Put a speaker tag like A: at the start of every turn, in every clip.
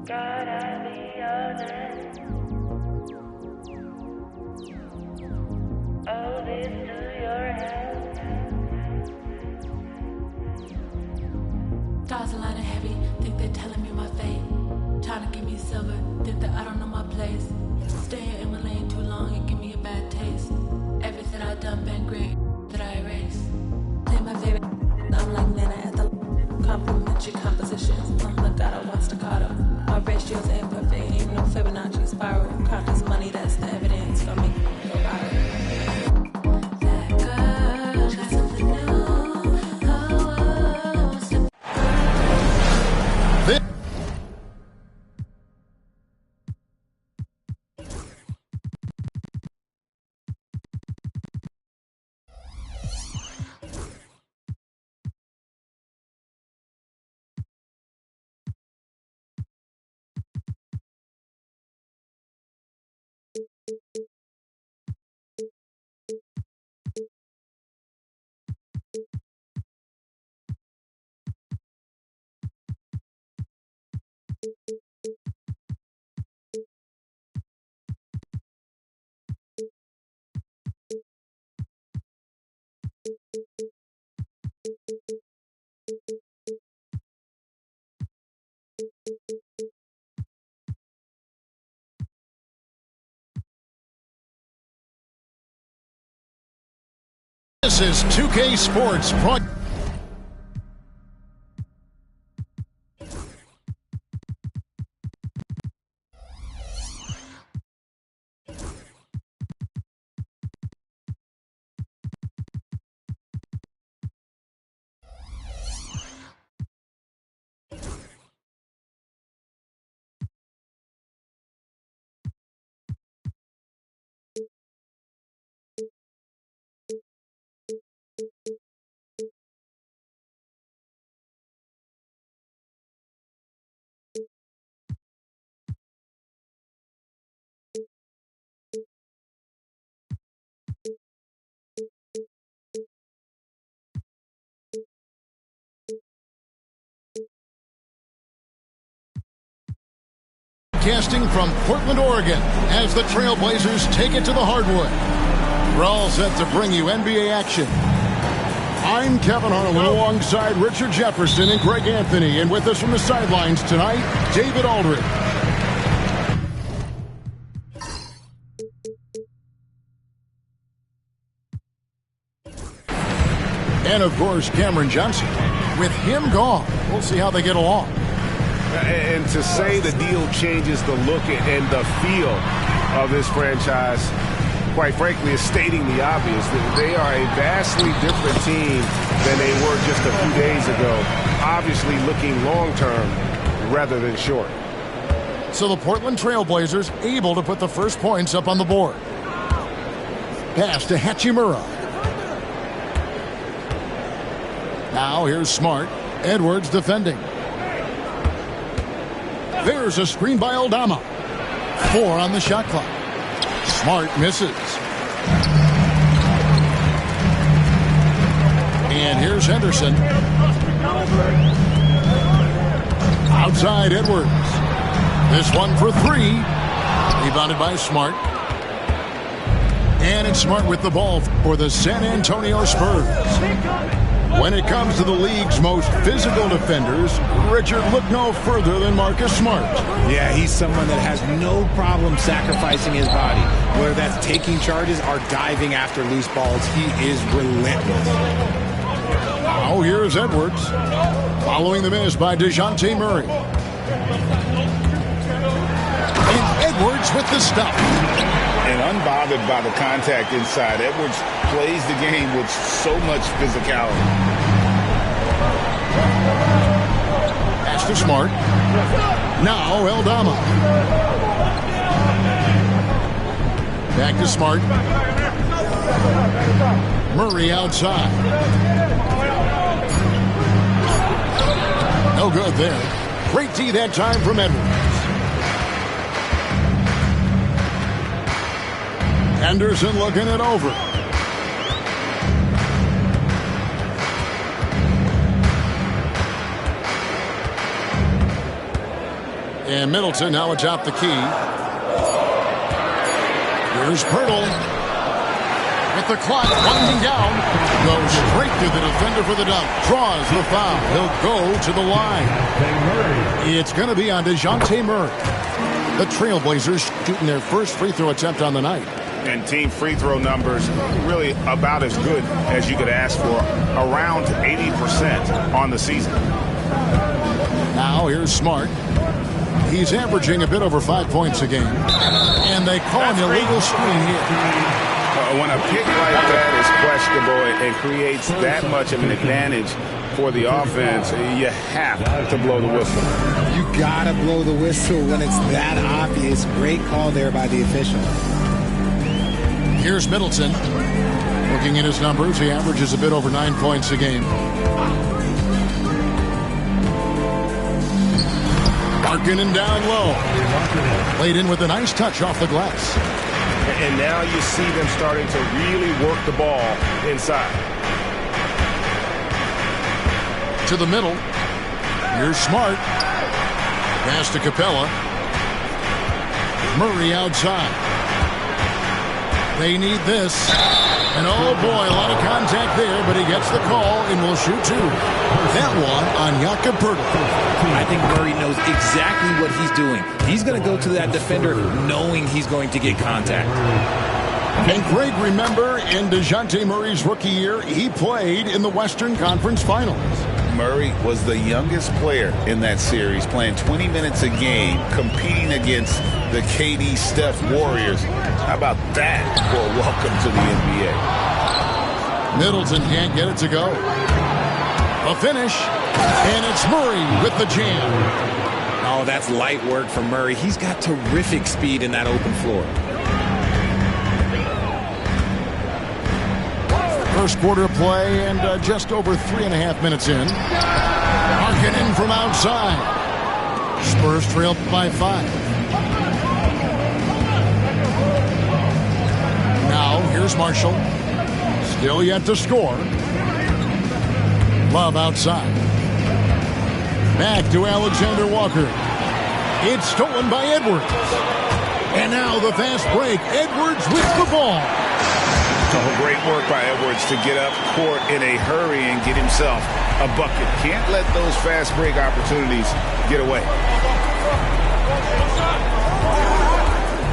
A: Gotta be honest. Owe this to your health.
B: Stars aligning heavy, think they're telling me my fate. Trying to give me silver, think that I don't know my place. Staying in my lane too long and give me a bad taste. Everything I done been great, that I erase. Play my favorite, I'm like Nana at the complimentary compositions. Legato, one staccato. My ratios ain't perfect, ain't no Fibonacci spiral. Count this money, that's the evidence for me. Go viral. That girl, got something new.
C: This is 2K Sports. Broadcasting from Portland, Oregon, as the Trailblazers take it to the hardwood. We're all set to bring you NBA action. I'm Kevin Harlan alongside Richard Jefferson and Greg Anthony, and with us from the sidelines tonight, David Aldridge. And of course, Cameron Johnson. With him gone, we'll see how they get along.
D: And to say the deal changes the look and the feel of this franchise, quite frankly, is stating the obvious. They are a vastly different team than they were just a few days ago. Obviously looking long-term rather than short.
C: So the Portland Trailblazers able to put the first points up on the board. Pass to Hachimura. Now here's Smart. Edwards defending. There's a screen by Aldama. 4 on the shot clock. Smart misses. And here's Henderson. Outside Edwards. This one for 3. Rebounded by Smart. And it's Smart with the ball for the San Antonio Spurs. When it comes to the league's most physical defenders, Richard, look no further than Marcus Smart.
E: Yeah, he's someone that has no problem sacrificing his body. Whether that's taking charges or diving after loose balls, he is relentless.
C: Now here's Edwards. Following the miss by DeJounte Murray. And Edwards with the stop.
F: And unbothered by the contact inside, Edwards plays the game with so much physicality.
C: Pass to Smart. Now Aldama. Back to Smart. Murray outside. No good there. Great D that time from Edwards. Henderson looking it over. And Middleton now atop the key. Here's Pirtle. With the clock winding down. Goes straight through the defender for the dunk. Draws the foul. He'll go to the line. It's going to be on DeJounte Murray. The Trailblazers shooting their first free throw attempt on the night.
F: And team free throw numbers really about as good as you could ask for. Around 80% on the season.
C: Now here's Smart. He's averaging a bit over 5 points a game. And they call an illegal screen here.
F: When a pick like that is questionable and creates that much of an advantage for the offense, you have to blow the whistle.
E: You got to blow the whistle when it's that obvious. Great call there by the official.
C: Here's Middleton. Looking at his numbers, he averages a bit over 9 points a game. Markkanen down low. Played in with a nice touch off the glass.
D: And now you see them starting to really work the ball inside.
C: To the middle. Here's Smart. Pass to Capella. Murray outside. They need this. And oh boy, a lot of contact there, but he gets the call and will shoot two. That one on Jakob Poeltl.
E: I think Murray knows exactly what he's doing. He's going to go to that defender knowing he's going to get contact.
C: And Greg, remember, in DeJounte Murray's rookie year, he played in the Western Conference Finals.
F: Murray was the youngest player in that series, playing 20 minutes a game, competing against the KD Steph Warriors. How about that for a welcome to the NBA?
C: Middleton can't get it to go. A finish, and it's Murray with the jam.
E: Oh, that's light work from Murray. He's got terrific speed in that open floor.
C: First quarter play and just over 3.5 minutes in. Markkanen from outside. Spurs trail by 5. Now here's Marshall. Still yet to score. Love outside. Back to Alexander Walker. It's stolen by Edwards. And now the fast break. Edwards with the ball.
F: Oh, great work by Edwards to get up court in a hurry and get himself a bucket. Can't let those fast break opportunities get away.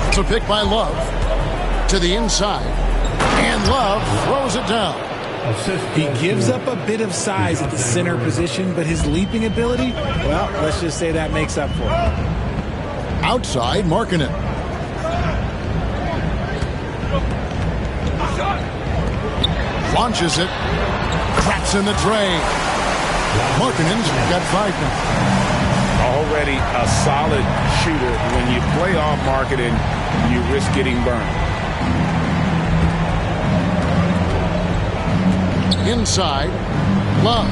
C: It's a pick by Love to the inside. And Love throws it down.
E: He gives up a bit of size at the center position, but his leaping ability, well, let's just say that makes up for it.
C: Outside, Markkanen. Launches it. Cracks in the tray. Markkanen's got 5 now.
F: Already a solid shooter. When you play off Markkanen, you risk getting burned.
C: Inside, Love.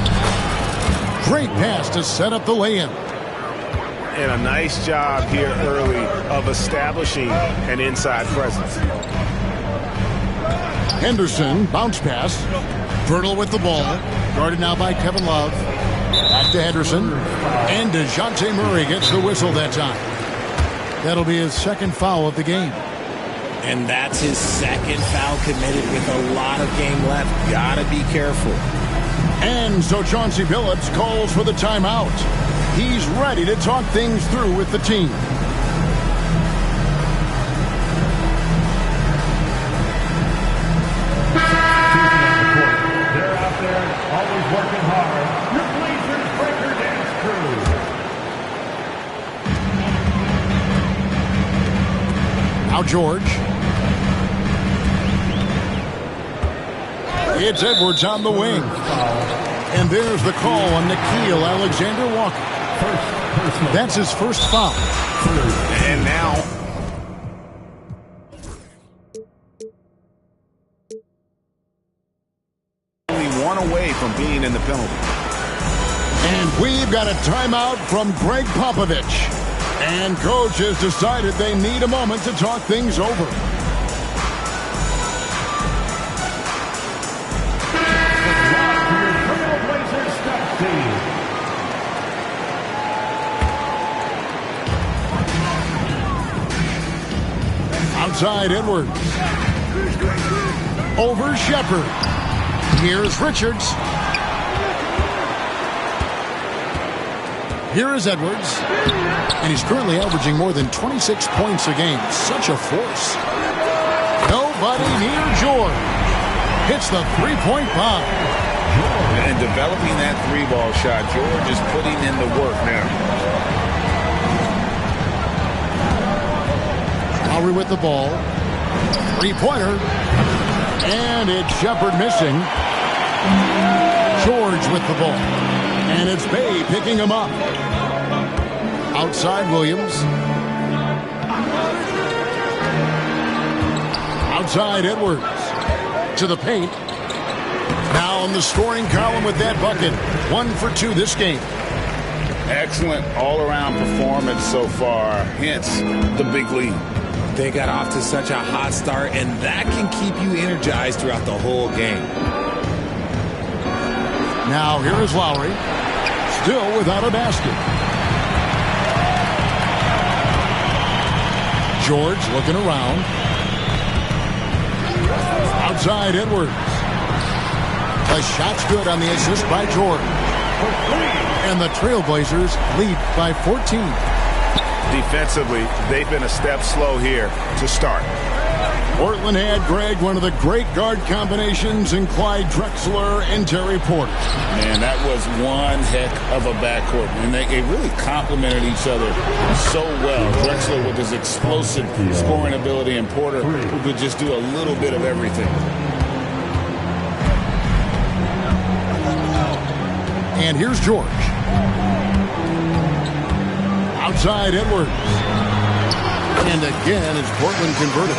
C: Great pass to set up the lay-in.
D: And a nice job here early of establishing an inside presence.
C: Henderson, bounce pass. Poeltl with the ball. Guarded now by Kevin Love. Back to Henderson. And DeJounte Murray gets the whistle that time. That'll be his second foul of the game.
E: And that's his second foul committed with a lot of game left. Gotta be careful.
C: And so Chauncey Billups calls for the timeout. He's ready to talk things through with the team.
G: They're out there always working hard. Your Blazers Breaker Dance Crew.
C: Now George. It's Edwards on the wing. And there's the call on Nickeil Alexander-Walker. That's his first foul.
F: And now only one away from being in the penalty.
C: And we've got a timeout from Greg Popovich. And coach has decided they need a moment to talk things over. Outside Edwards. Over Shepard. Here's Richards. Here is Edwards. And he's currently averaging more than 26 points a game. Such a force. Nobody near George. Hits the three-point bomb.
F: And developing that three-ball shot, George is putting in the work now.
C: Lowry with the ball. Three-pointer. And it's Shepard missing. George with the ball. And it's Bay picking him up. Outside Williams. Outside Edwards. To the paint. Now in the scoring column with that bucket. 1 for 2 this game.
F: Excellent all-around performance so far. Hence the big lead.
E: They got off to such a hot start, and that can keep you energized throughout the whole game.
C: Now here is Lowry. Still without a basket. George looking around. Outside Edwards. The shot's good on the assist by George. And the Trailblazers lead by 14.
D: Defensively, they've been a step slow here to start.
C: Portland had, Greg, one of the great guard combinations in Clyde Drexler and Terry Porter.
F: Man, that was one heck of a backcourt. And they really complemented each other so well. Drexler with his explosive scoring ability and Porter who could just do a little bit of everything.
C: And here's George. Outside Edwards. And again, it's Portland converted.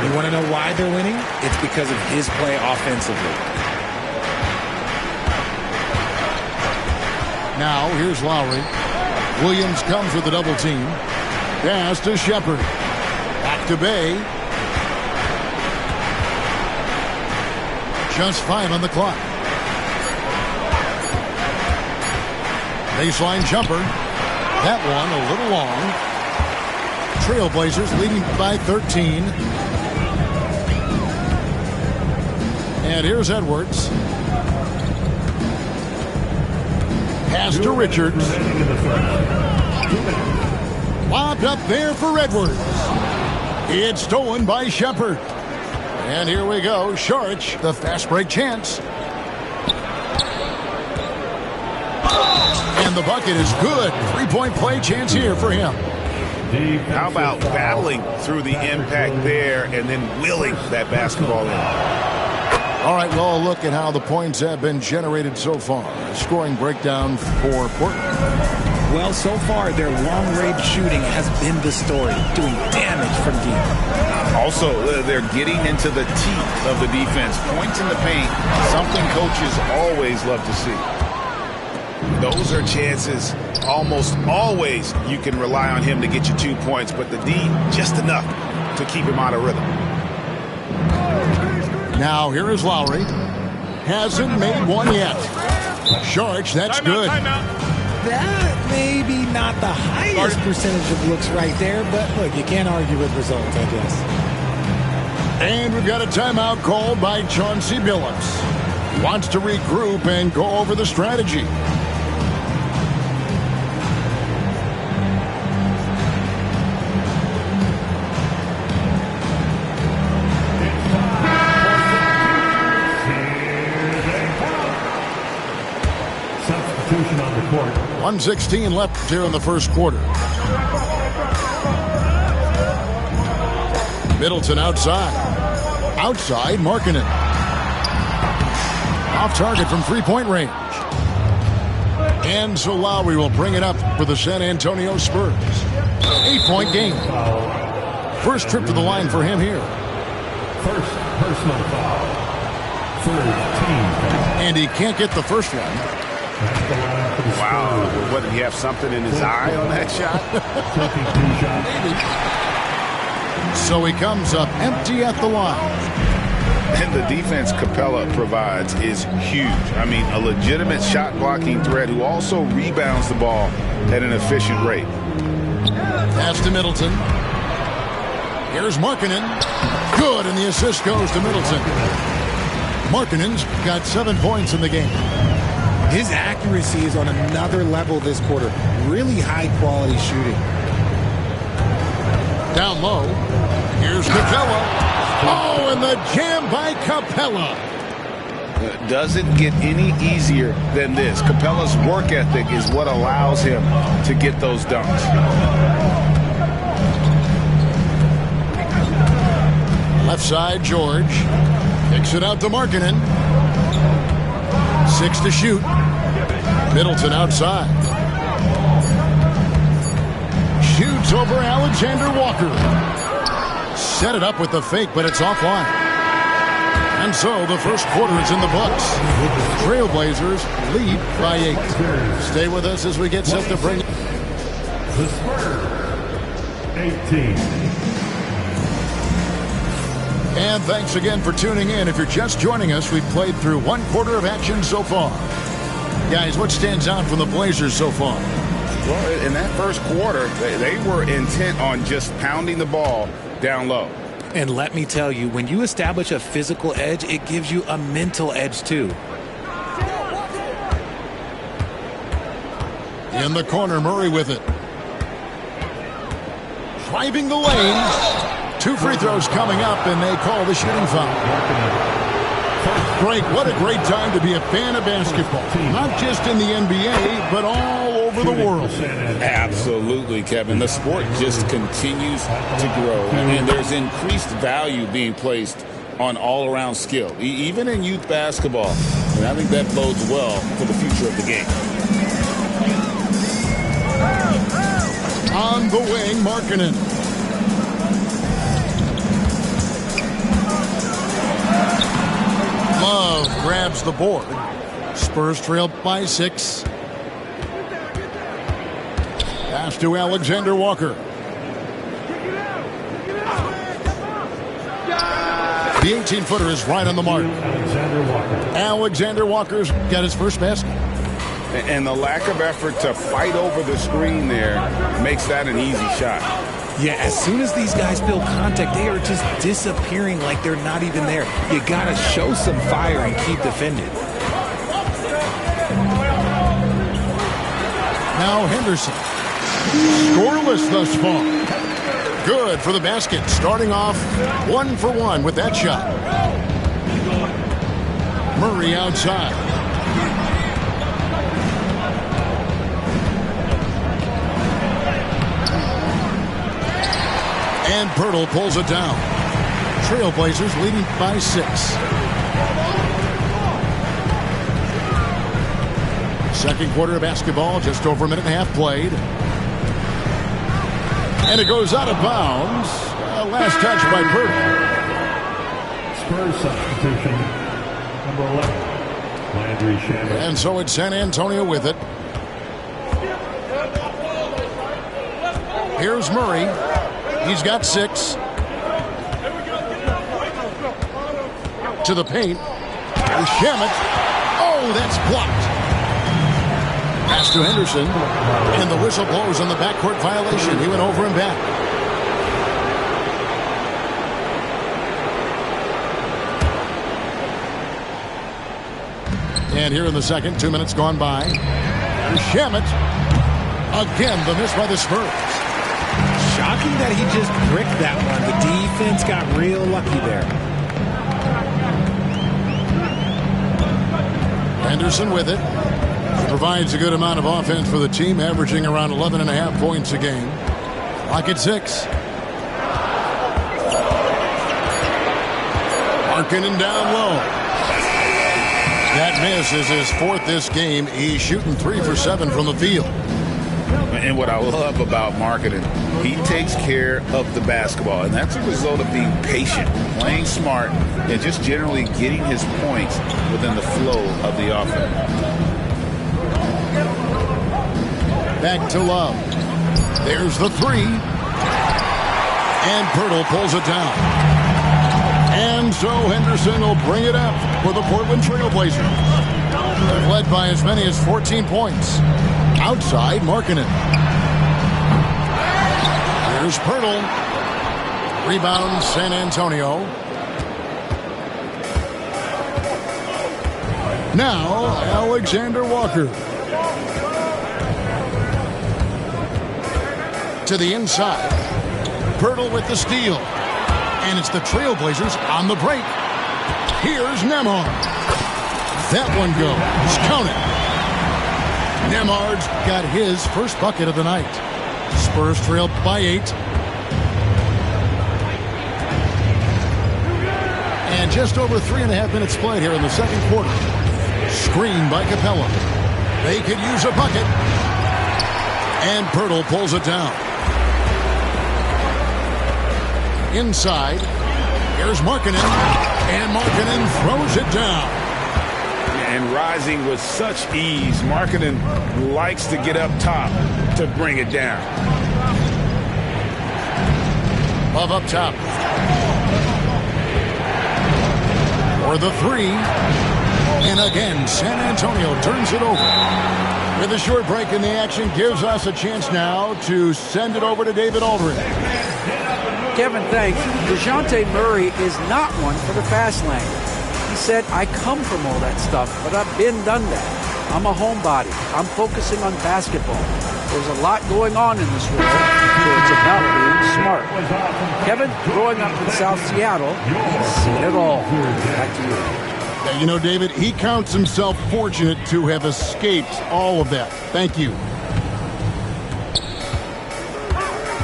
E: You want to know why they're winning? It's because of his play offensively.
C: Now, here's Lowry. Williams comes with a double team. Pass to Shepard. Back to Bay. Just 5 on the clock. Baseline jumper. That one a little long. Trailblazers leading by 13. And here's Edwards. Pass to Richards. Lobbed up there for Edwards. It's stolen by Shepard. And here we go. Saric, the fast break chance. And the bucket is good. 3-point play chance here for him.
D: How about battling through the impact there and then willing that basketball in?
C: All right, well, a look at how the points have been generated so far. Scoring breakdown for Portland.
E: Well, so far, their long-range shooting has been the story, doing damage from deep.
F: Also, they're getting into the teeth of the defense. Points in the paint, something coaches always love to see.
D: Those are chances almost always you can rely on him to get you 2 points, but the D, just enough to keep him out of rhythm.
C: Now, here is Lowry. Hasn't made one yet. Saric, that's good.
E: That may be not the highest percentage of looks right there, but look, you can't argue with results, I guess.
C: And we've got a timeout called by Chauncey Billups. He wants to regroup and go over the strategy.
G: Substitution on the court.
C: 1:16 left here in the first quarter. Middleton outside. Outside, Markkanen. Off target from three-point range. And so Lowry will bring it up for the San Antonio Spurs. 8-point game. First trip to the line for him here.
G: First personal foul. Third team foul.
C: And he can't get the first one.
G: That's the line for the Spurs.
D: Wow, what, did he have something in his eye on that shot?
G: Taking 2 shots.
C: So he comes up empty at the line.
F: And the defense Capella provides is huge. I mean, a legitimate shot-blocking threat who also rebounds the ball at an efficient rate.
C: Pass to Middleton. Here's Markkanen. Good, and the assist goes to Middleton. Markkanen's got 7 points in the game.
E: His accuracy is on another level this quarter. Really high-quality shooting.
C: Down low. Here's Capella. Oh, and the jam by Capella.
F: Doesn't get any easier than this. Capella's work ethic is what allows him to get those dunks.
C: Left side, George. Kicks it out to Markkanen. 6 to shoot. Middleton outside. Shoots over Alexander Walker. Set it up with the fake, but it's offline. And so the first quarter is in the books. Trailblazers lead by 8. Stay with us as we get set to bring
G: The Spurs, 18.
C: And thanks again for tuning in. If you're just joining us, we've played through 1 quarter of action so far. Guys, what stands out from the Blazers so far?
F: Well, in that first quarter, they were intent on just pounding the ball down low.
E: And let me tell you, when you establish a physical edge, it gives you a mental edge too.
C: In the corner, Murray with it. Driving the lane. 2 free throws coming up, and they call the shooting foul. Greg, what a great time to be a fan of basketball. Not just in the NBA, but all over the world.
F: Absolutely, Kevin. The sport just continues to grow, and there's increased value being placed on all-around skill, even in youth basketball. And I think that bodes well for the future of the game.
C: On the wing, Markkanen. Love grabs the board. Spurs trail by 6. Pass to Alexander Walker. The 18-footer is right on the mark. Alexander Walker's got his first basket.
F: And the lack of effort to fight over the screen there makes that an easy shot.
E: Yeah, as soon as these guys feel contact, they are just disappearing like they're not even there. You got to show some fire and keep defending.
C: Now Henderson. Scoreless thus far. Good for the basket. Starting off 1 for 1 with that shot. Murray outside. And Pirtle pulls it down. Trailblazers leading by 6. Second quarter of basketball, just over a minute and a half played. And it goes out of bounds. Last touch by Pirtle.
G: Spurs substitution, number 11, Landry Shamet.
C: And so it's San Antonio with it. Here's Murray. He's got 6. To the paint. There's Shamet. Oh, that's blocked. Pass to Henderson. And the whistle blows on the backcourt violation. He went over and back. And here in the second, 2 minutes gone by. There's Shamet. Again, the miss by the Spurs.
E: Shocking that he just bricked that one. The defense got real lucky there.
C: Henderson with it. He provides a good amount of offense for the team, averaging around 11.5 points a game. Clock at 6. Markkanen down low. That miss is his 4th this game. He's shooting 3 for 7 from the field.
F: And what I love about Markkanen, he takes care of the basketball, and that's a result of being patient, playing smart, and just generally getting his points within the flow of the offense.
C: Back to Love. There's the 3. And Pirtle pulls it down. And so Henderson will bring it up for the Portland Trailblazers. They're led by as many as 14 points. Outside, Markkanen. Here's Pirtle. Rebound, San Antonio. Now, Alexander Walker. To the inside. Pirtle with the steal. And it's the Trailblazers on the break. Here's Nembhard. That one goes. Count it. Nembhard's got his first bucket of the night. Spurs trail by 8. And just over 3.5 minutes played here in the second quarter. Screen by Capella. They could use a bucket. And Pirtle pulls it down. Inside. Here's Markkanen. And Markkanen throws it down.
D: And rising with such ease, Markkanen likes to get up top to bring it down.
C: Love up top. For the 3. And again, San Antonio turns it over. With a short break in the action, gives us a chance now to send it over to David Aldridge.
H: Kevin, thanks. DeJounte Murray is not one for the fast lane. He said, I come from all that stuff, but I've done that. I'm a homebody. I'm focusing on basketball. There's a lot going on in this world, so it's about being smart. Kevin, growing up in South Seattle, he's seen it all. Back to you.
C: You know, David, he counts himself fortunate to have escaped all of that. Thank you.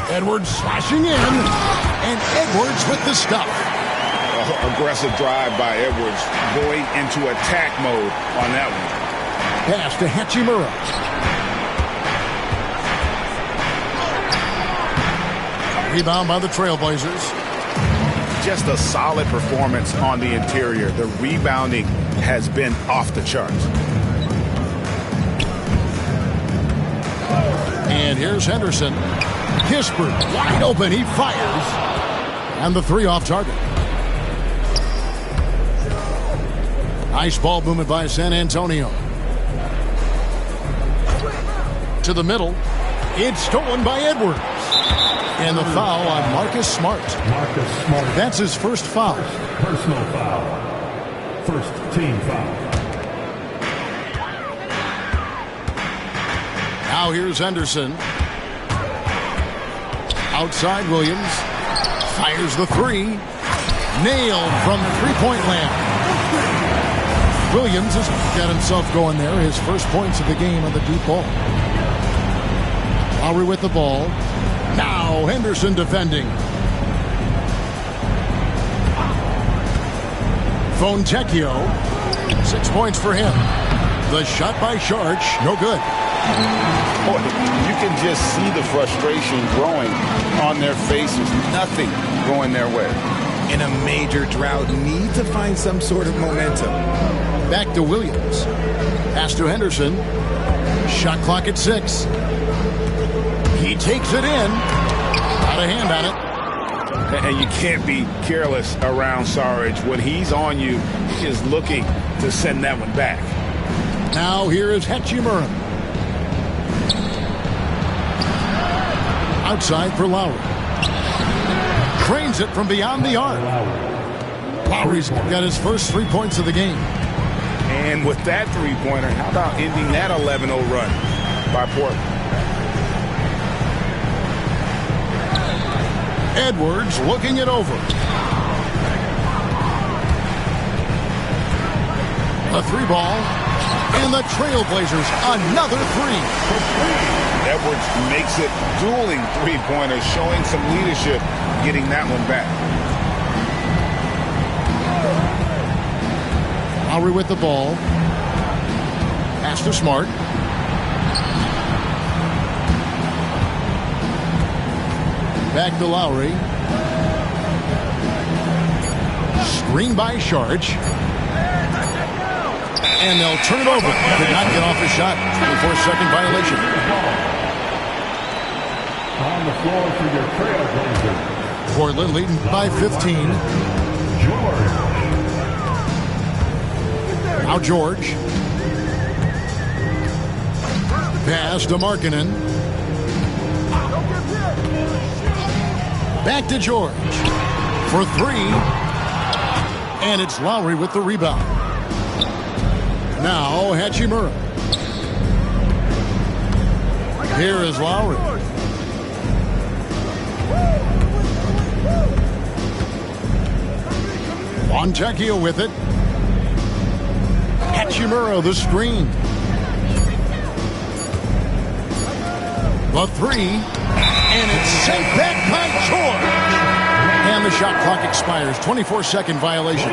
C: Edwards slashing in, and Edwards with the stuff.
D: Aggressive drive by Edwards, going into attack mode on that one.
C: Pass to Hachimura. Rebound by the Trailblazers.
D: Just a solid performance on the interior. The rebounding has been off the charts.
C: And here's Henderson. Kispert wide open. He fires. And the 3 off target. Nice ball movement by San Antonio. To the middle. It's stolen by Edwards. And the foul on Marcus Smart.
G: Marcus Smart.
C: That's his first foul.
G: Personal foul. First team foul.
C: Now here's Henderson. Outside Williams. Fires the 3. Nailed from the three-point land. Williams has got himself going there. His first points of the game on the deep ball. Lowry with the ball. Now Henderson defending. Fontecchio. 6 points for him. The shot by Sharch. No good.
F: Boy, you can just see the frustration growing on their faces. Nothing going their way.
E: In a major drought, need to find some sort of momentum.
C: Back to Williams. Pass to Henderson. Shot clock at 6. He takes it in. Got a hand on it.
D: And you can't be careless around Sarge. When he's on you, he is looking to send that one back.
C: Now here is Hachimura. Outside for Lowry. Cranes it from beyond the arc. Lowry's got his first 3 points of the game.
D: And with that three-pointer, how about ending that 11-0 run by Portland?
C: Edwards looking it over. A 3 ball. And the Trailblazers, another 3.
F: Edwards makes it dueling three-pointers, showing some leadership, getting that one back.
C: Lowry with the ball. Pass to Smart. Back to Lowry. Screen by Sharch. And they'll turn it over. Could not get off the shot. 24-second violation.
G: On the floor for your Trailblazers.
C: Portland leading by 15.
G: George.
C: Now George. Pass to Markkanen. Back to George for three. And it's Lowry with the rebound. Now Hachimura. Here is Lowry. Fontecchio with it. Hachimura the screen. The three. And it's sent back by George. And the shot clock expires. 24-second violation.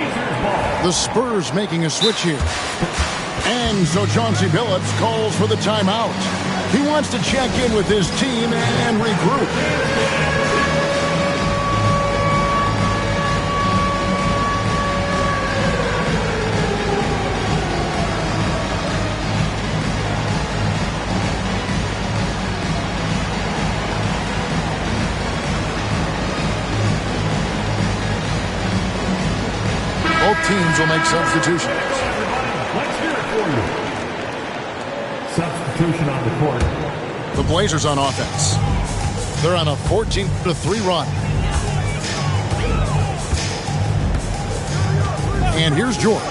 C: The Spurs making a switch here. And so Chauncey Billups calls for the timeout. He wants to check in with his team and regroup. Both teams will make substitutions.
G: Let's hear it for you. Substitution on the court.
C: The Blazers on offense. They're on a 14-3 run. And here's George.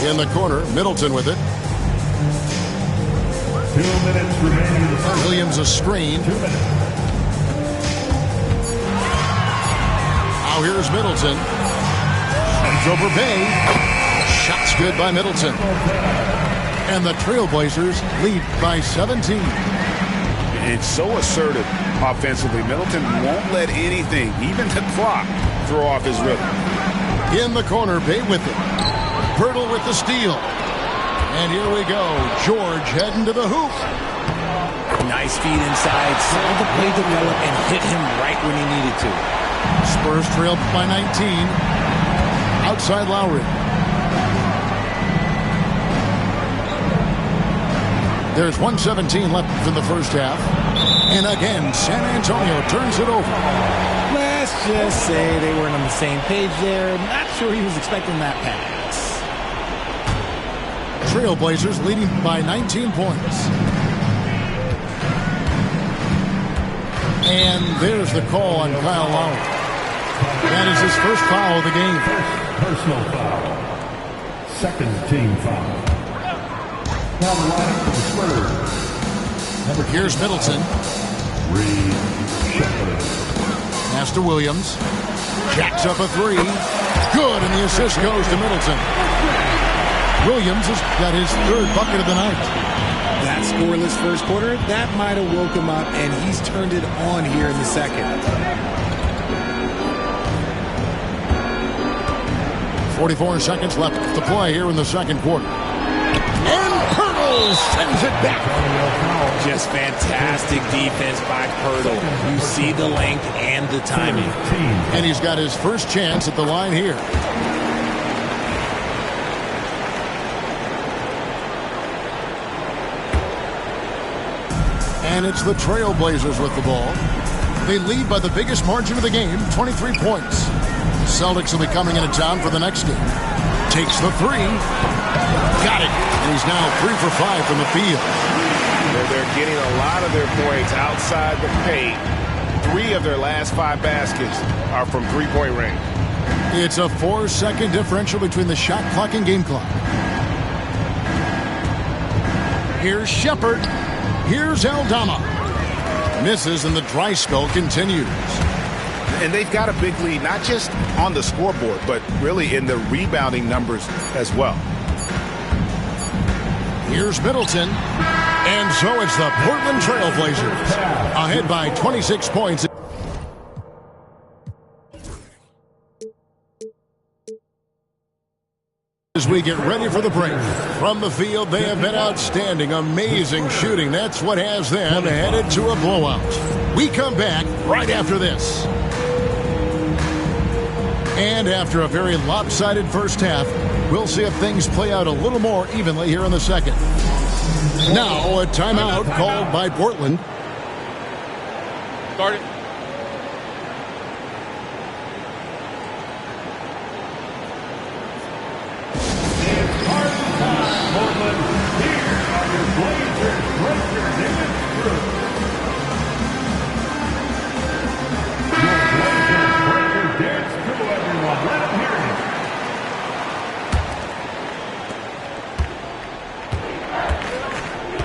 C: In the corner, Middleton with it.
G: 2 minutes remaining in the first.
C: Williams a screen.
G: 2 minutes.
C: Now here's Middleton. Comes over Bay. Shot's good by Middleton. And the Trailblazers lead by 17.
F: It's so assertive offensively. Middleton won't let anything, even the clock, throw off his rhythm.
C: In the corner, Bay with it. Pirtle with the steal. And here we go. George heading to the hoop.
E: Nice feed inside. Saw the play develop and hit him right when he needed to.
C: Spurs trailed by 19. Outside Lowry. There's 1:17 left in the first half. And again, San Antonio turns it over.
E: Let's just say they weren't on the same page there. Not sure he was expecting that pass.
C: Trailblazers leading by 19 points. And there's the call on Kyle Lowry. That is his first foul of the game.
G: Personal foul. Second team foul. Now the lineup for the Spurs.
C: Here's Middleton.
G: Reed Shepard.
C: Pass to Williams. Jacks up a three. Good, and the assist goes to Middleton. Williams has got his third bucket of the night.
E: That scoreless first quarter, that might have woke him up, and he's turned it on here in the second.
C: 44 seconds left to play here in the second quarter. And Pirtle sends it back.
E: Just fantastic defense by Pirtle. You see the length and the timing.
C: And he's got his first chance at the line here. And it's the Trailblazers with the ball. They lead by the biggest margin of the game, 23 points. Celtics will be coming into town for the next game. Takes the three. Got it. And he's now 3 for 5 from the field.
D: They're getting a lot of their points outside the paint. 3 of their last 5 baskets are from three-point range.
C: It's a 4-second differential between the shot clock and game clock. Here's Shepard. Here's Aldama. Misses, and the dry spell continues.
F: And they've got a big lead, not just on the scoreboard, but really in the rebounding numbers as well.
C: Here's Middleton. And so it's the Portland Trailblazers ahead by 26 points. As we get ready for the break. From the field, they have been outstanding, amazing shooting. That's what has them headed to a blowout. We come back right after this. And after a very lopsided first half, we'll see if things play out a little more evenly here in the second. Now, a timeout called by Portland.
I: Start it.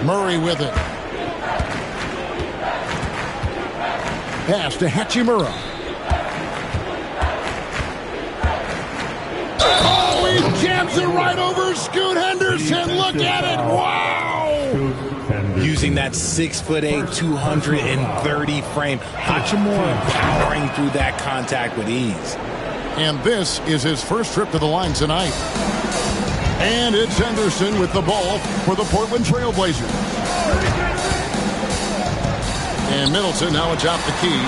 C: Murray with it. Pass to Hachimura. Oh, he jams it right over Scoot Henderson. Look at it. Wow.
E: Using that 6'8", 230 frame. Hachimura powering through that contact with ease.
C: And this is his first trip to the line tonight. And it's Henderson with the ball for the Portland Trail Blazers. And Middleton now atop the key.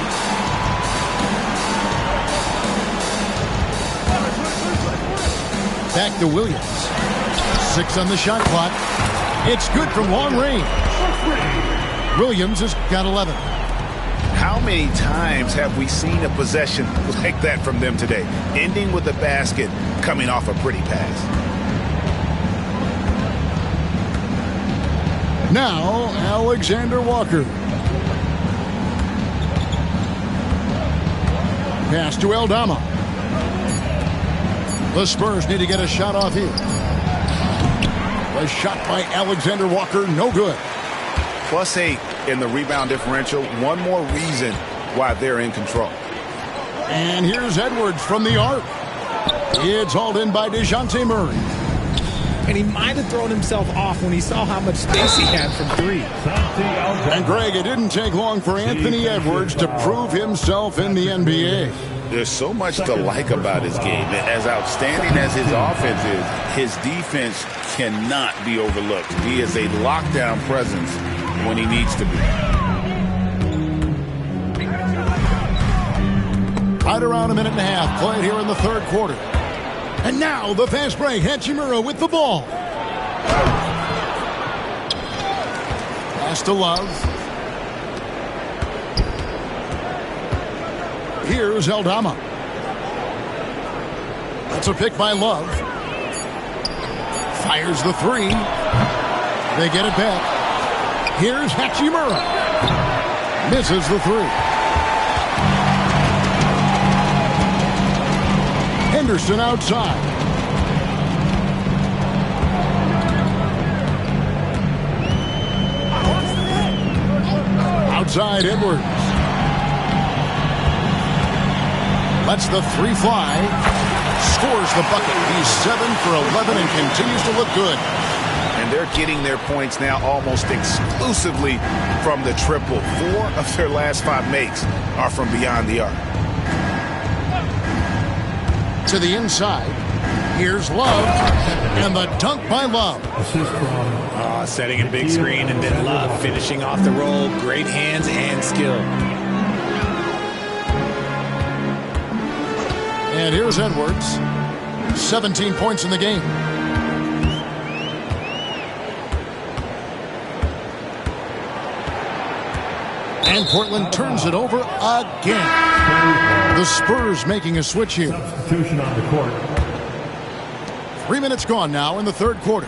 C: Back to Williams. 6 on the shot clock. It's good from long range. Williams has got 11.
F: How many times have we seen a possession like that from them today? Ending with a basket, coming off a pretty pass.
C: Now, Alexander Walker. Pass to Aldama. The Spurs need to get a shot off here. A shot by Alexander Walker, no good.
F: +8 in the rebound differential. One more reason why they're in control.
C: And here's Edwards from the arc. It's hauled in by DeJounte Murray.
E: And he might have thrown himself off when he saw how much space he had from 3.
C: And Greg, it didn't take long for Anthony Edwards to prove himself in the NBA.
F: There's so much to like about his game. As outstanding as his offense is, his defense cannot be overlooked. He is a lockdown presence when he needs to be.
C: Right around a minute and a half played here in the third quarter. And now the fast break. Hachimura with the ball. Pass to Love. Here's Aldama. That's a pick by Love. Fires the 3. They get it back. Here's Hachimura. Misses the 3. Henderson outside. Outside Edwards. Lets the 3 fly. Scores the bucket. He's 7 for 11 and continues to look good.
F: And they're getting their points now almost exclusively from the triple. 4 of their last 5 makes are from beyond the arc.
C: To the inside. Here's Love. And the dunk by Love.
E: Setting a big screen and then Love finishing off the roll. Great hands and skill.
C: And here's Edwards. 17 points in the game. And Portland turns it over again. The Spurs making a switch here.
G: Substitution on the court.
C: 3 minutes gone now in the third quarter.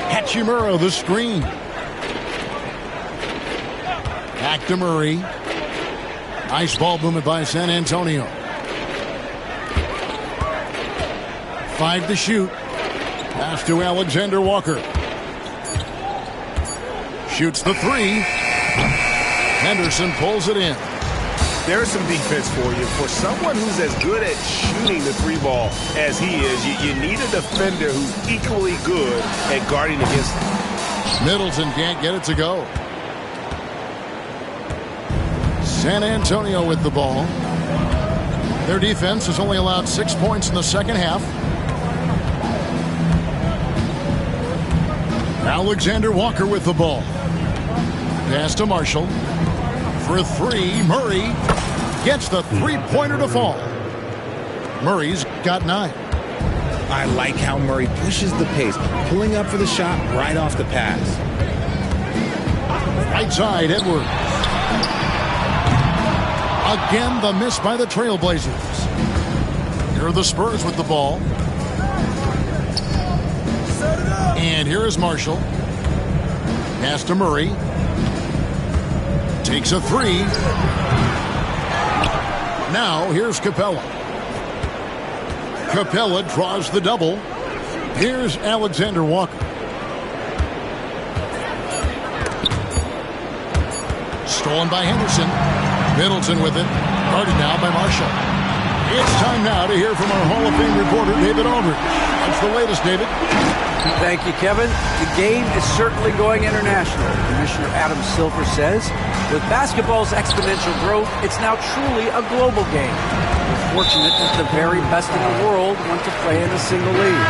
C: Hachimura the screen. Back to Murray. Nice ball movement by San Antonio. 5 to shoot. Pass to Alexander Walker. Shoots the 3. Henderson pulls it in.
D: There's some defense for you. For someone who's as good at shooting the 3 ball as he is, you need a defender who's equally good at guarding against him.
C: Middleton can't get it to go. San Antonio with the ball. Their defense has only allowed 6 points in the second half. Alexander Walker with the ball. Pass to Marshall. For 3, Murray gets the 3-pointer to fall. Murray's got 9.
E: I like how Murray pushes the pace, pulling up for the shot right off the pass.
C: Right side, Edwards. Again, the miss by the Trailblazers. Here are the Spurs with the ball. And here is Marshall. Pass to Murray. Takes a 3. Now here's Capella. Capella draws the double. Here's Alexander Walker. Stolen by Henderson. Middleton with it. Guarded now by Marshall. It's time now to hear from our Hall of Fame reporter, David Aldridge. What's the latest, David?
H: Thank you, Kevin. The game is certainly going international. Commissioner Adam Silver says, with basketball's exponential growth, it's now truly a global game. We're fortunate that the very best in the world want to play in a single league.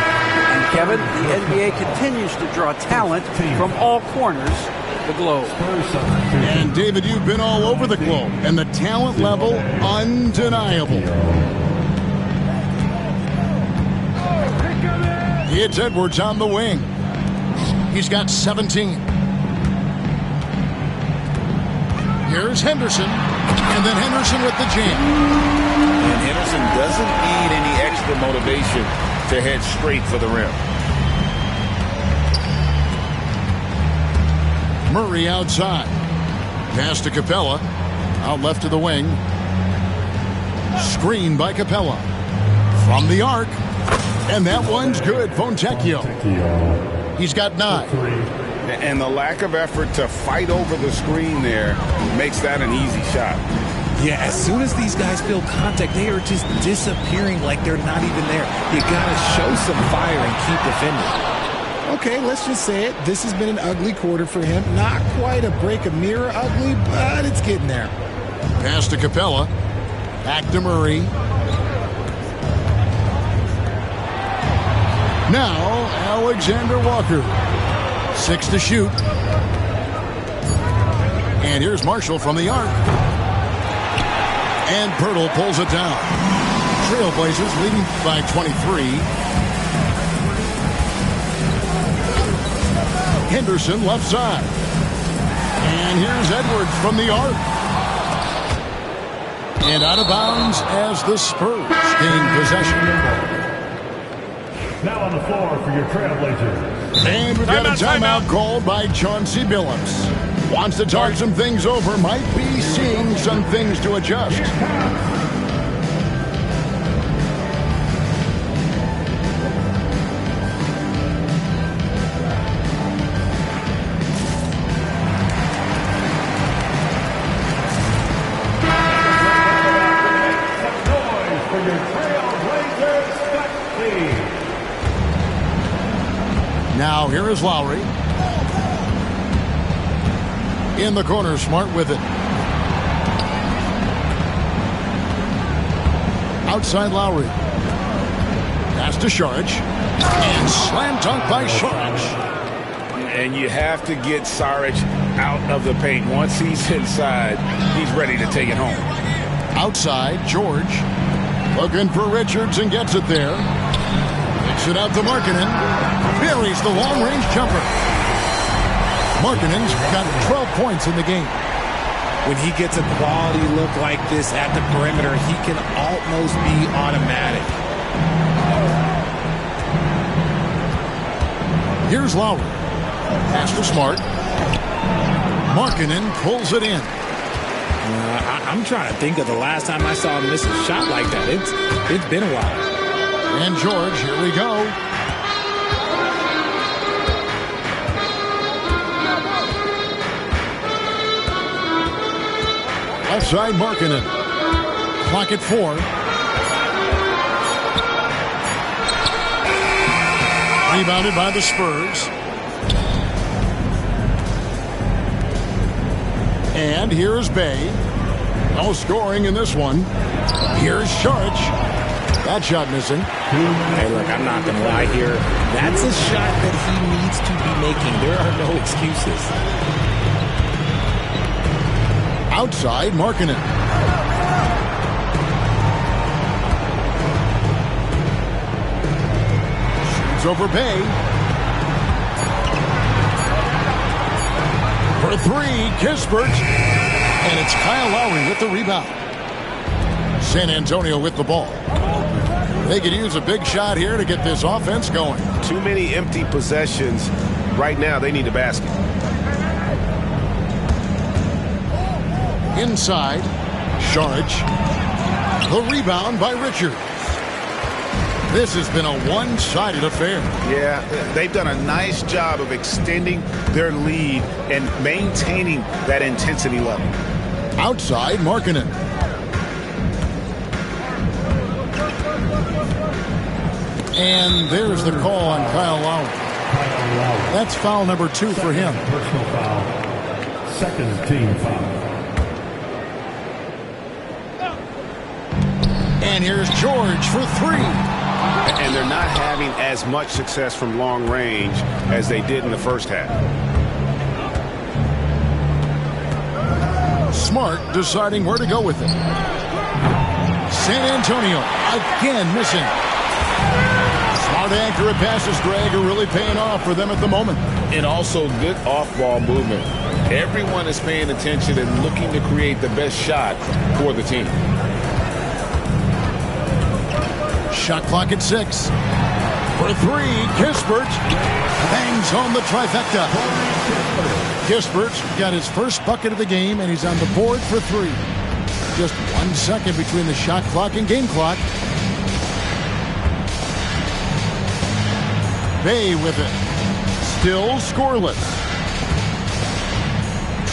H: And Kevin, the NBA continues to draw talent from all corners of the globe.
C: And David, you've been all over the globe, and the talent level undeniable. It's Edwards on the wing. He's got 17. Here's Henderson. And then Henderson with the jam.
F: And Henderson doesn't need any extra motivation to head straight for the rim.
C: Murray outside. Pass to Capella. Out left to the wing. Screen by Capella. From the arc. And that one's good. Fontecchio. He's got 9.
F: And the lack of effort to fight over the screen there makes that an easy shot.
E: Yeah, as soon as these guys feel contact, they are just disappearing like they're not even there. You got to show some fire and keep defending. Okay, let's just say it. This has been an ugly quarter for him. Not quite a break of mirror ugly, but it's getting there.
C: Pass to Capella. Back to Murray. Now, Alexander Walker. 6 to shoot. And here's Marshall from the arc. And Pirtle pulls it down. Trailblazers leading by 23. Henderson left side. And here's Edwards from the arc. And out of bounds as the Spurs gain possession.
G: Now on the floor for your Trailblazers.
C: And we've got a timeout called by Chauncey Billups. Wants to talk some things over. Might be seeing some things to adjust. Now here is Lowry. In the corner, Smart with it. Outside Lowry. Pass to Saric. And slam dunk by Saric.
F: And you have to get Saric out of the paint. Once he's inside, he's ready to take it home.
C: Outside, George. Looking for Richards and gets it there. Kicks it out to Markkanen. Buries the long-range jumper. Markkanen's got 12 points in the game.
E: When he gets a quality look like this at the perimeter, he can almost be automatic.
C: Here's Lowry. Pass to Smart. Markkanen pulls it in.
E: I'm trying to think of the last time I saw him miss a shot like that. It's been a while.
C: And George, here we go. Left side, Markkanen. Clock at 4. Rebounded by the Spurs. And here's Bay. No scoring in this one. Here's Saric. That shot missing.
E: Hey, look, I'm not going to lie here. That's a shot that he needs to be making. There are no excuses.
C: Outside, Markkanen. Shoots over Bay. For 3, Kispert. And it's Kyle Lowry with the rebound. San Antonio with the ball. They could use a big shot here to get this offense going.
D: Too many empty possessions. Right now, they need a basket.
C: Inside, Saric. The rebound by Richard. This has been a one-sided affair.
F: Yeah, they've done a nice job of extending their lead and maintaining that intensity level.
C: Outside, Markkanen. And there's the call on Kyle Lowry. That's foul number 2 for him.
G: Personal foul. Second team foul.
C: And here's George for 3.
D: And they're not having as much success from long range as they did in the first half.
C: Smart deciding where to go with it. San Antonio again missing. Smart accurate passes, Greg, are really paying off for them at the moment.
F: And also good off-ball movement. Everyone is paying attention and looking to create the best shot for the team.
C: Shot clock at 6. For 3, Kispert bangs home the trifecta. Kispert's got his first bucket of the game, and he's on the board for 3. Just 1 second between the shot clock and game clock. Bay with it. Still scoreless.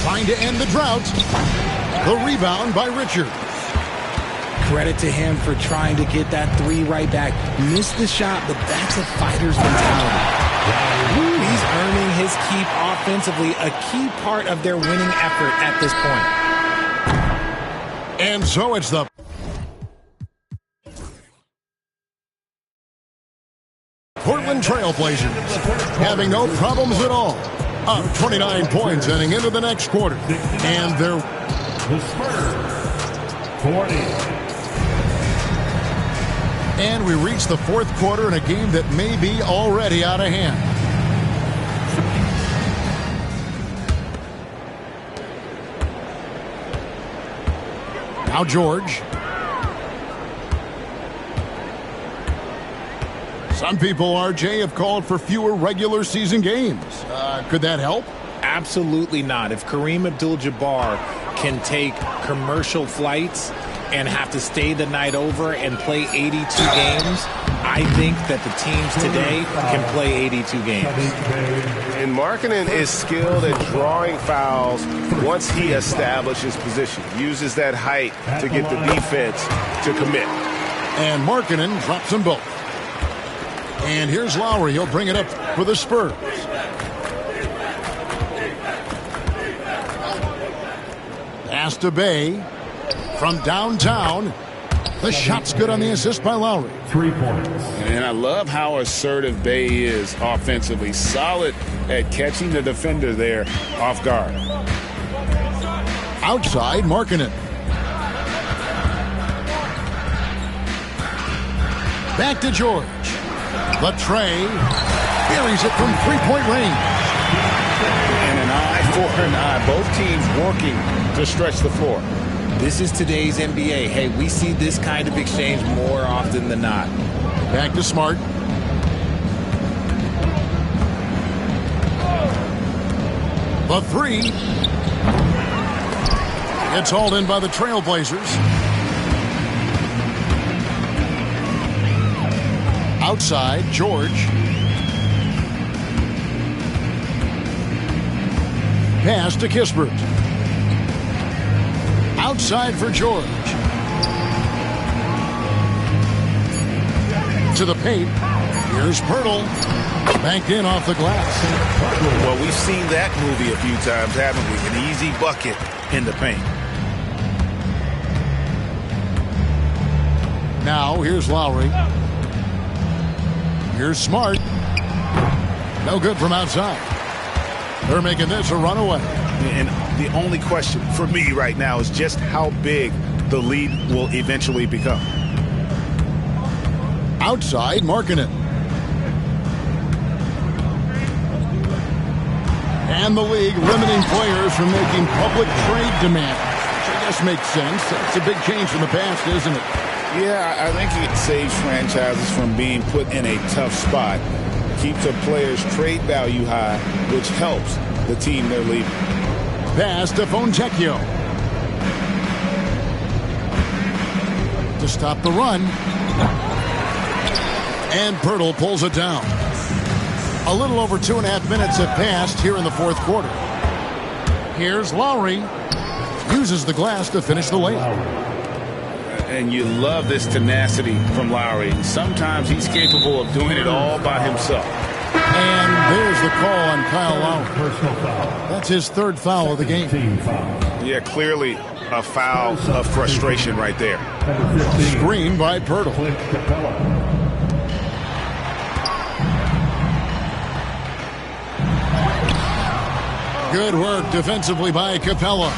C: Trying to end the drought. The rebound by Richards.
E: Credit to him for trying to get that 3 right back. Missed the shot, but that's a fighter's mentality. He's earning his keep offensively, a key part of their winning effort at this point.
C: And so it's the Portland Trailblazers having no problems at all. Up 29 points heading into the next quarter. And they're
G: The Spurs. 40.
C: And we reach the fourth quarter in a game that may be already out of hand. Now George. Some people, RJ, have called for fewer regular season games. Could that help?
E: Absolutely not. If Kareem Abdul-Jabbar can take commercial flights and have to stay the night over and play 82 games, I think that the teams today can play 82 games.
D: And Markkanen is skilled at drawing fouls once he establishes position. Uses that height to get the defense to commit.
C: And Markkanen drops them both. And here's Lowry. He'll bring it up for the Spurs. Pass to Bay. From downtown, the shot's good on the assist by Lowry.
G: 3 points.
F: And I love how assertive Bay is offensively. Solid at catching the defender there off guard.
C: Outside, Markkanen. Back to George. Latrey buries it from three-point range.
F: And an eye for an eye. Both teams working to stretch the floor.
E: This is today's NBA. Hey, we see this kind of exchange more often than not.
C: Back to Smart. The 3. It's hauled in by the Trailblazers. Outside, George. Pass to Kispert. Outside for George. To the paint. Here's Pirtle. Banked in off the glass.
F: Well, we've seen that movie a few times, haven't we? An easy bucket in the paint.
C: Now, here's Lowry. Here's Smart. No good from outside. They're making this a runaway.
F: And the only question for me right now is just how big the lead will eventually become.
C: Outside, Markkanen. And the league limiting players from making public trade demands. Which I guess makes sense. It's a big change from the past, isn't it?
F: Yeah, I think it saves franchises from being put in a tough spot. Keeps a player's trade value high, which helps the team they're leaving.
C: Pass to Fontecchio. To stop the run. And Pirtle pulls it down. A little over 2.5 minutes have passed here in the fourth quarter. Here's Lowry. Uses the glass to finish the layup.
F: And you love this tenacity from Lowry. Sometimes he's capable of doing it all by himself.
C: And there's the call on Kyle Lowry. That's his third foul of the game.
D: Yeah, clearly a foul of frustration right there.
C: Screen by Pirtle. Good work defensively by Capella.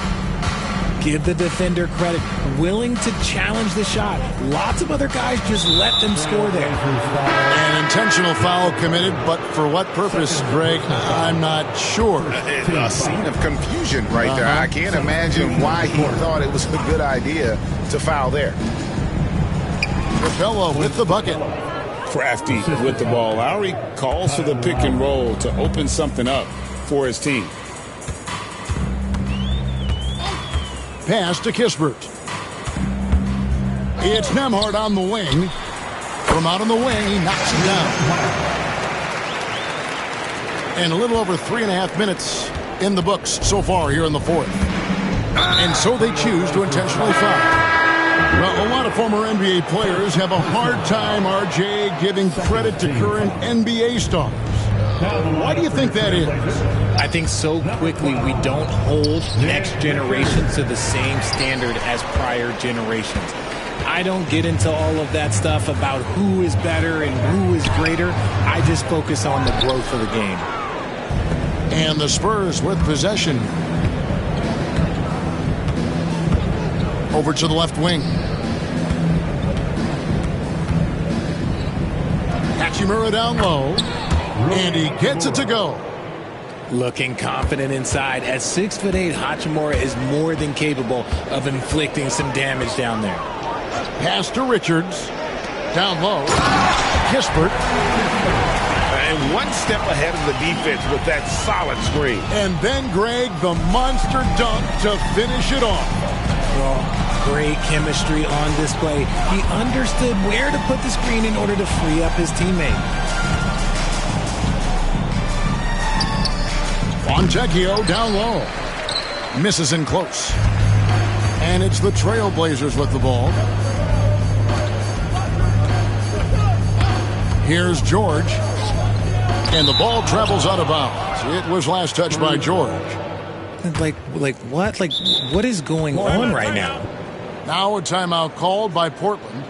E: Give the defender credit. Willing to challenge the shot. Lots of other guys just let them score there.
C: An intentional foul committed, but for what purpose, Greg? I'm not sure.
F: A scene of confusion right there. I can't imagine why he thought it was a good idea to foul there.
C: Capella with the bucket.
F: Crafty with the ball. Lowry calls for the pick and roll to open something up for his team.
C: Pass to Kispert. It's Nembhard on the wing. From out on the wing, he knocks it down. And a little over 3.5 minutes in the books so far here in the fourth. And so they choose to intentionally foul. Well, a lot of former NBA players have a hard time, RJ, giving credit to current NBA stars. Why do you think that is?
E: I think so quickly we don't hold next generation to the same standard as prior generations. I don't get into all of that stuff about who is better and who is greater. I just focus on the growth of the game.
C: And the Spurs with possession. Over to the left wing. Hachimura down low. And he gets it to go.
E: Looking confident inside. At 6'8", Hachimura is more than capable of inflicting some damage down there.
C: Pass to Richards. Down low. Kispert.
D: And one step ahead of the defense with that solid screen.
C: And then, Greg, the monster dunk to finish it off.
E: Well, great chemistry on display. He understood where to put the screen in order to free up his teammate.
C: Fontecchio down low. Misses in close. And it's the Trailblazers with the ball. Here's George. And the ball travels out of bounds. It was last touched by George.
E: Like what? Like, what is going on right now?
C: Now a timeout called by Portland.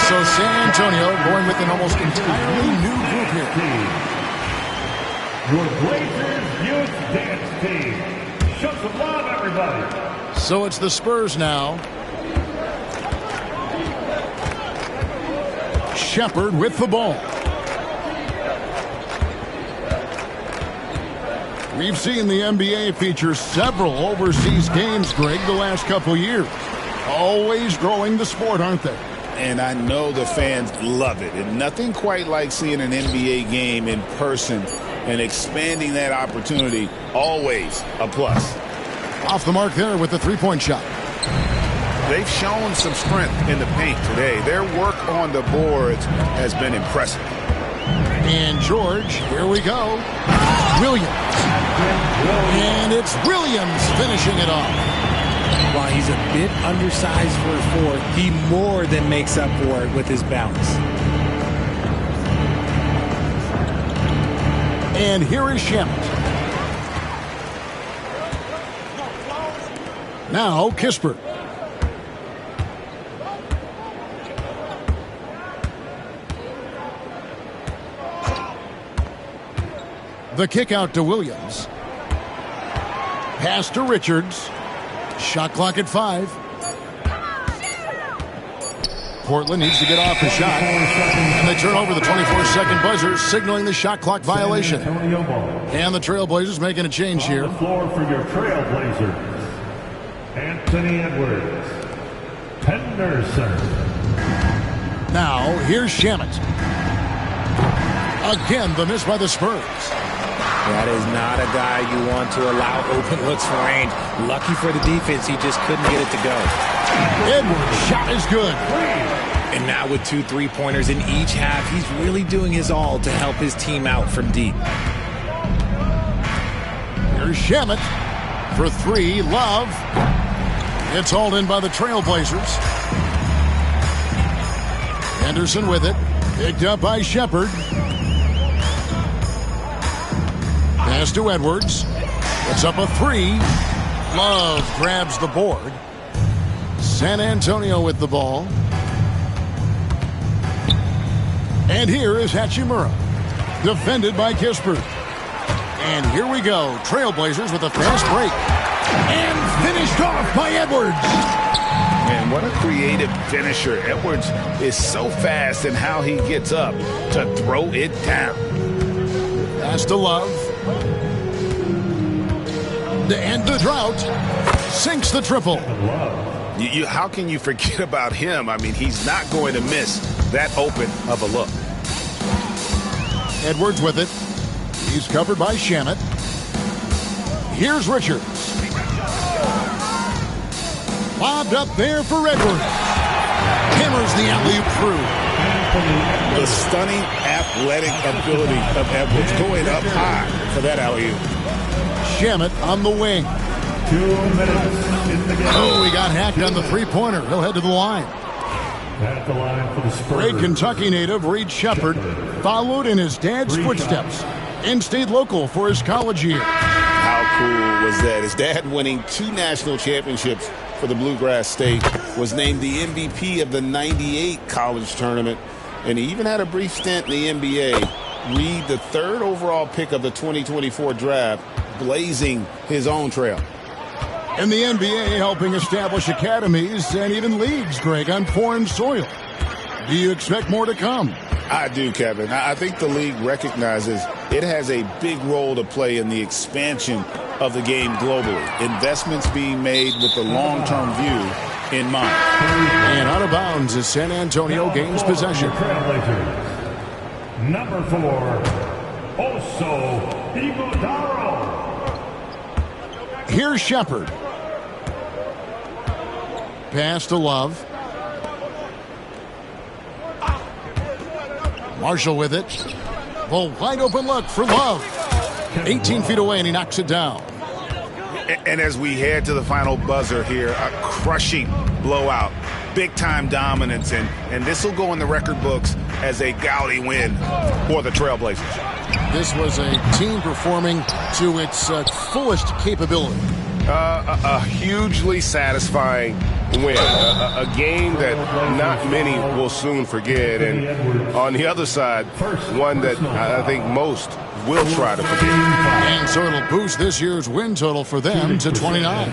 C: So San Antonio going with an almost entirely new group here.
G: Your Blazers Youth Dance Team. Show some love, everybody.
C: So it's the Spurs now. Shepard with the ball. We've seen the NBA feature several overseas games, Greg, the last couple years. Always growing the sport, aren't they?
F: And I know the fans love it. And nothing quite like seeing an NBA game in person and expanding that opportunity. Always a plus.
C: Off the mark there with the three-point shot.
D: They've shown some strength in the paint today. Their work
F: on the boards has been impressive.
C: And George, here we go. Williams. And it's Williams finishing it off.
E: While he's a bit undersized for a forward, he more than makes up for it with his bounce.
C: And here is Shamet. Now Kispert. The kick out to Williams. Pass to Richards. Shot clock at 5. Portland needs to get off the shot. And they turn over the 24-second buzzer, signaling the shot clock violation. And the Trailblazers making a change here.
G: On the floor for your Trailblazers, Anthony Edwards, Henderson.
C: Now, here's Shamet. Again, the miss by the Spurs.
E: That is not a guy you want to allow open looks for range. Lucky for the defense, he just couldn't get it to go.
C: Edwards' shot is good.
E: And now with 2 3-pointers in each half, he's really doing his all to help his team out from deep.
C: Here's Shamet for 3. Love. It's hauled in by the Trailblazers. Henderson with it. Picked up by Shepard. Pass to Edwards. It's up a 3. Love grabs the board. San Antonio with the ball. And here is Hachimura. Defended by Kispert. And here we go. Trailblazers with a fast break. And finished off by Edwards.
F: Man, what a creative finisher. Edwards is so fast in how he gets up to throw it down.
C: Pass to Love. To end the drought. Sinks the triple.
F: How can you forget about him? I mean, he's not going to miss that open of a look.
C: Edwards with it. He's covered by Shamet. Here's Richards. Lobbed up there for Edwards. Hammers the alley-oop through.
F: The stunning athletic ability of Edwards going up high for that alley-oop.
C: Shamet on the wing.
G: 2 minutes in the game.
C: Oh, he got hacked on the three-pointer. He'll head to the line.
G: At the line for the Spurs.
C: Great Kentucky native Reed Shepard followed in his dad's footsteps and stayed local for his college year.
F: How cool was that? His dad winning 2 national championships for the Bluegrass State, was named the MVP of the '98 college tournament, and he even had a brief stint in the NBA. Reed, the 3rd overall pick of the 2024 draft, blazing his own trail.
C: And the NBA helping establish academies and even leagues, Greg, on foreign soil. Do you expect more to come?
F: I do, Kevin. I think the league recognizes it has a big role to play in the expansion of the game globally. Investments being made with the long-term view in mind.
C: And out of bounds as San Antonio gains possession.
G: Number 4, Oso Ighodaro.
C: Here's Shepard. Pass to Love. Marshall with it. The wide open look for Love. 18 feet away, and he knocks it down.
F: And as we head to the final buzzer here, a crushing blowout, big-time dominance, and this will go in the record books as a gaudy win for the Trailblazers.
C: This was a team performing to its fullest capability.
D: A hugely satisfying win. A game that not many will soon forget. And on the other side, one that I think most will try to forget.
C: And so it'll boost this year's win total for them to 29.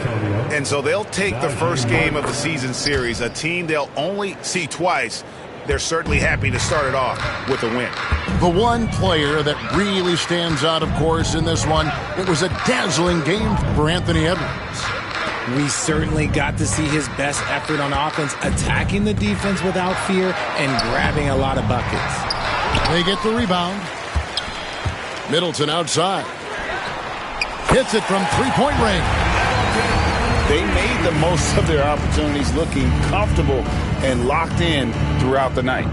F: And so they'll take the first game of the season series, a team they'll only see twice. They're certainly happy to start it off with a win.
C: The one player that really stands out, of course, in this one, it was a dazzling game for Anthony Edwards.
E: We certainly got to see his best effort on offense, attacking the defense without fear and grabbing a lot of buckets.
C: They get the rebound. Middleton outside. Hits it from three-point range.
F: They made the most of their opportunities, looking comfortable and locked in throughout the night.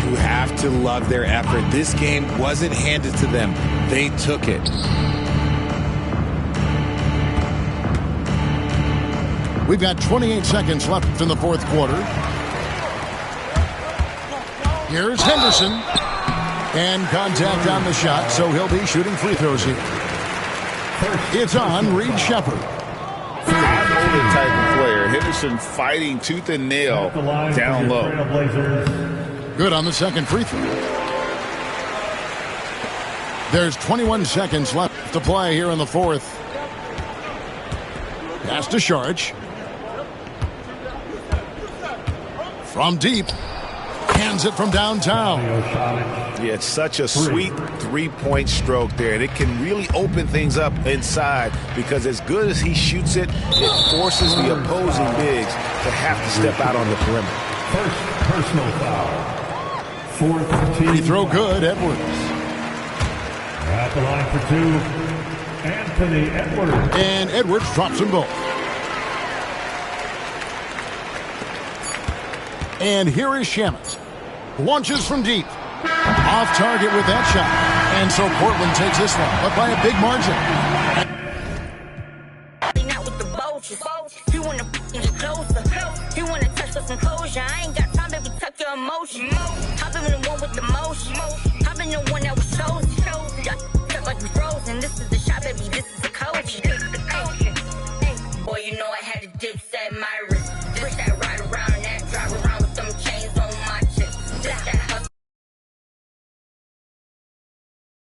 E: You have to love their effort. This game wasn't handed to them. They took it.
C: We've got 28 seconds left in the fourth quarter. Here's Henderson. And contact on the shot, so he'll be shooting free throws here. It's on Reed Shepherd.
F: High-molded type of player. Henderson fighting tooth and nail down low.
C: Good on the second free throw. There's 21 seconds left to play here in the fourth. Pass to Sharch. From deep. Hands it from downtown.
D: Yeah, it's such a sweet three-point stroke there, and it can really open things up inside because as good as he shoots it, it forces the opposing bigs to have to step out on the perimeter.
G: First personal foul. Fourth team.
C: Free throw good, Edwards.
G: At the line for two, Anthony Edwards.
C: And Edwards drops them both. And here is Shamet. Launches from deep. Off target with that shot. And so Portland takes this one, but by a big margin.
I: Not with the vultures. You wanna get closer. You wanna touch with some closure. I ain't got time, baby, tuck your emotion. I've been the one with the motion. I've been the one that was chosen. Stuck like we frozen. This is the shot, baby, this is the coach.